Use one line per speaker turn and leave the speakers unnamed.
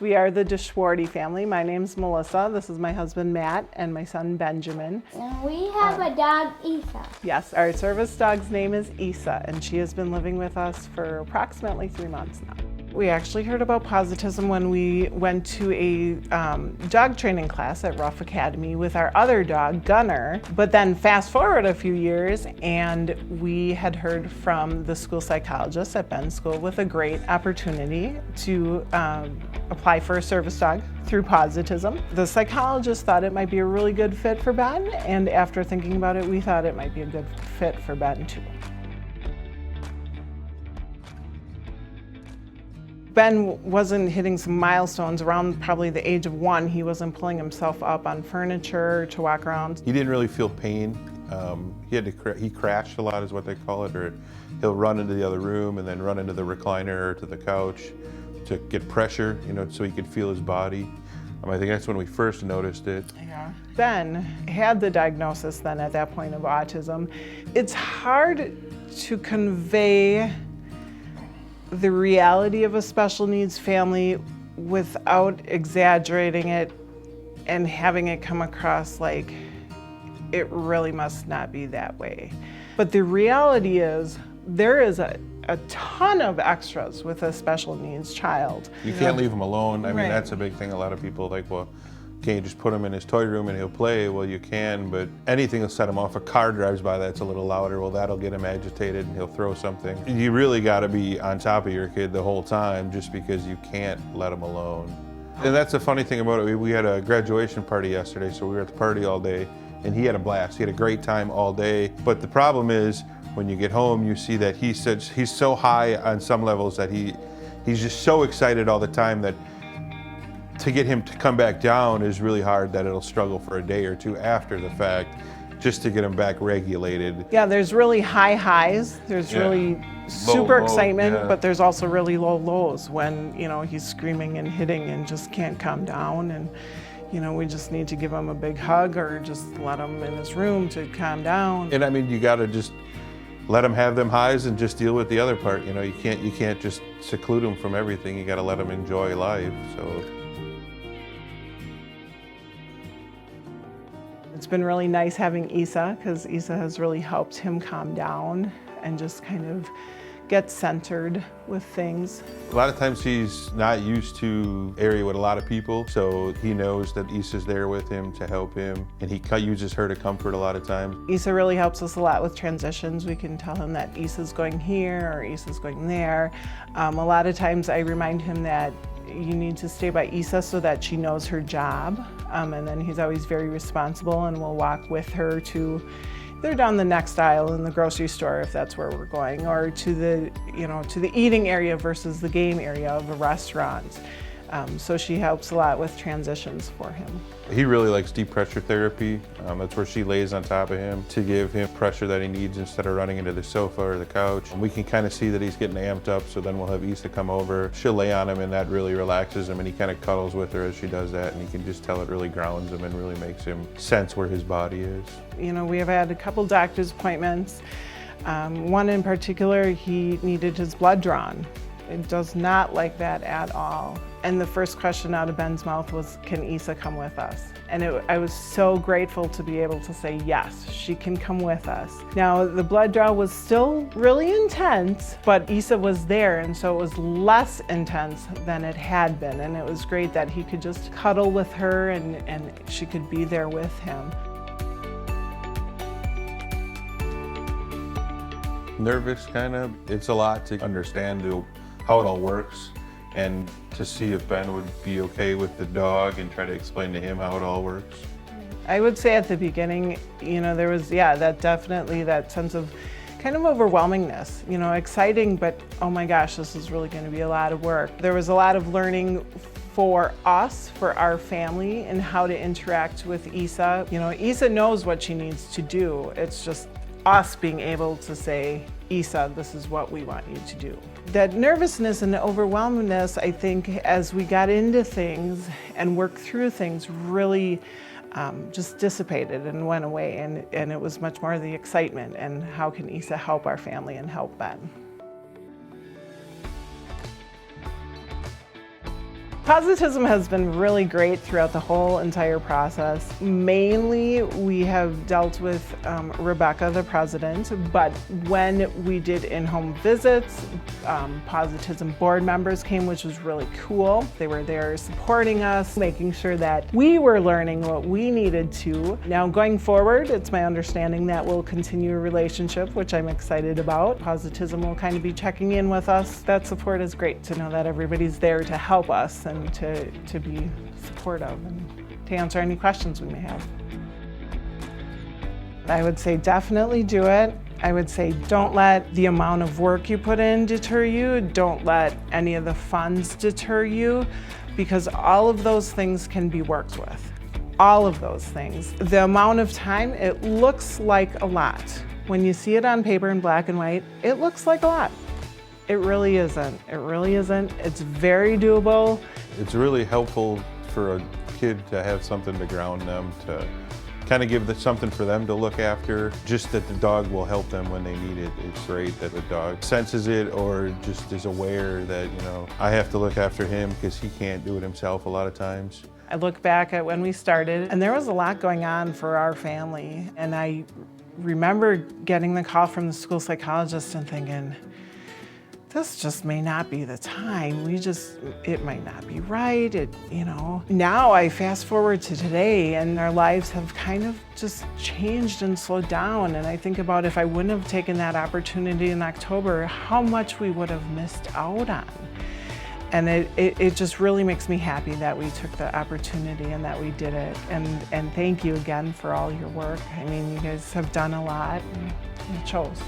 We are the DeZwarte family. My name's Melissa. This is my husband Matt and my son Benjamin.
And we have a dog, Isa.
Yes, our service dog's name is Isa, and she has been living with us for approximately 3 months now. We actually heard about Autism when we went to a dog training class at Rough Academy with our other dog, Gunner. But then fast forward a few years, and we had heard from the school psychologist at Ben's school with a great opportunity to apply for a service dog through Autism. The psychologist thought it might be a really good fit for Ben, and after thinking about it, we thought it might be a good fit for Ben too. Ben wasn't hitting some milestones around probably the age of 1. He wasn't pulling himself up on furniture to walk around.
He didn't really feel pain. He crashed a lot is what they call it, or he'll run into the other room and then run into the recliner or to the couch to get pressure, so he could feel his body. I think that's when we first noticed it.
Yeah. Ben had the diagnosis then at that point of autism. It's hard to convey the reality of a special needs family without exaggerating it and having it come across like it really must not be that way. But the reality is there is a ton of extras with a special needs child.
You can't leave him alone. I mean,
Right.
That's a big thing. A lot of people are like, well, can't you just put him in his toy room and he'll play? Well, you can, but anything will set him off. A car drives by that's a little louder, well, that'll get him agitated and he'll throw something. You really got to be on top of your kid the whole time just because you can't let him alone. And that's the funny thing about it. We had a graduation party yesterday, so we were at the party all day, and he had a blast. He had a great time all day. But the problem is, when you get home, you see that he's so high on some levels that he's just so excited all the time that to get him to come back down is really hard, that it'll struggle for a day or two after the fact just to get him back regulated.
Yeah, there's really high highs. There's really super
low,
excitement,
yeah.
but there's also really low lows when, he's screaming and hitting and just can't calm down. And, we just need to give him a big hug or just let him in his room to calm down.
And I mean, you got to just let him have them highs and just deal with the other part. You can't just seclude him from everything. You got to let him enjoy life. So.
It's been really nice having Isa, because Isa has really helped him calm down and just kind of get centered with things.
A lot of times he's not used to area with a lot of people, so he knows that Isa's there with him to help him, and he uses her to comfort a lot of times.
Isa really helps us a lot with transitions. We can tell him that Isa's going here or Isa's going there. A lot of times I remind him that you need to stay by Isa so that she knows her job. And then he's always very responsible and will walk with her to either down the next aisle in the grocery store if that's where we're going, or to the eating area versus the game area of a restaurant. So she helps a lot with transitions for him.
He really likes deep pressure therapy. That's where she lays on top of him to give him pressure that he needs instead of running into the sofa or the couch. And we can kind of see that he's getting amped up, so then we'll have Isa come over. She'll lay on him, and that really relaxes him, and he kind of cuddles with her as she does that, and you can just tell it really grounds him and really makes him sense where his body is.
We have had a couple doctor's appointments. One in particular, he needed his blood drawn. It does not like that at all. And the first question out of Ben's mouth was, can Isa come with us? And I was so grateful to be able to say, yes, she can come with us. Now, the blood draw was still really intense, but Isa was there, and so it was less intense than it had been. And it was great that he could just cuddle with her and she could be there with him.
Nervous, kind of. It's a lot to understand how it all works, and to see if Ben would be okay with the dog and try to explain to him how it all works.
I would say at the beginning, there was, that sense of kind of overwhelmingness, exciting, but oh my gosh, this is really going to be a lot of work. There was a lot of learning for us, for our family, and how to interact with Isa. Isa knows what she needs to do. It's just us being able to say, Isa, this is what we want you to do. That nervousness and overwhelmedness, I think, as we got into things and worked through things, really just dissipated and went away, and it was much more the excitement and how can Isa help our family and help Ben. Positism has been really great throughout the whole entire process. Mainly, we have dealt with Rebecca, the president, but when we did in-home visits, Positism board members came, which was really cool. They were there supporting us, making sure that we were learning what we needed to. Now, going forward, it's my understanding that we'll continue a relationship, which I'm excited about. Positism will kind of be checking in with us. That support is great to know that everybody's there to help us and to be supportive and to answer any questions we may have. I would say definitely do it. I would say don't let the amount of work you put in deter you. Don't let any of the funds deter you, because all of those things can be worked with. All of those things. The amount of time, it looks like a lot. When you see it on paper in black and white, it looks like a lot. It really isn't. It really isn't. It's very doable.
It's really helpful for a kid to have something to ground them, to kind of give something for them to look after. Just that the dog will help them when they need it. It's great that the dog senses it or just is aware that, you know, I have to look after him because he can't do it himself a lot of times.
I look back at when we started, and there was a lot going on for our family. And I remember getting the call from the school psychologist and thinking, this just may not be the time. It might not be right, you know. Now I fast forward to today and our lives have kind of just changed and slowed down. And I think about if I wouldn't have taken that opportunity in October, how much we would have missed out on. And it just really makes me happy that we took the opportunity and that we did it. And thank you again for all your work. I mean, you guys have done a lot and you chose.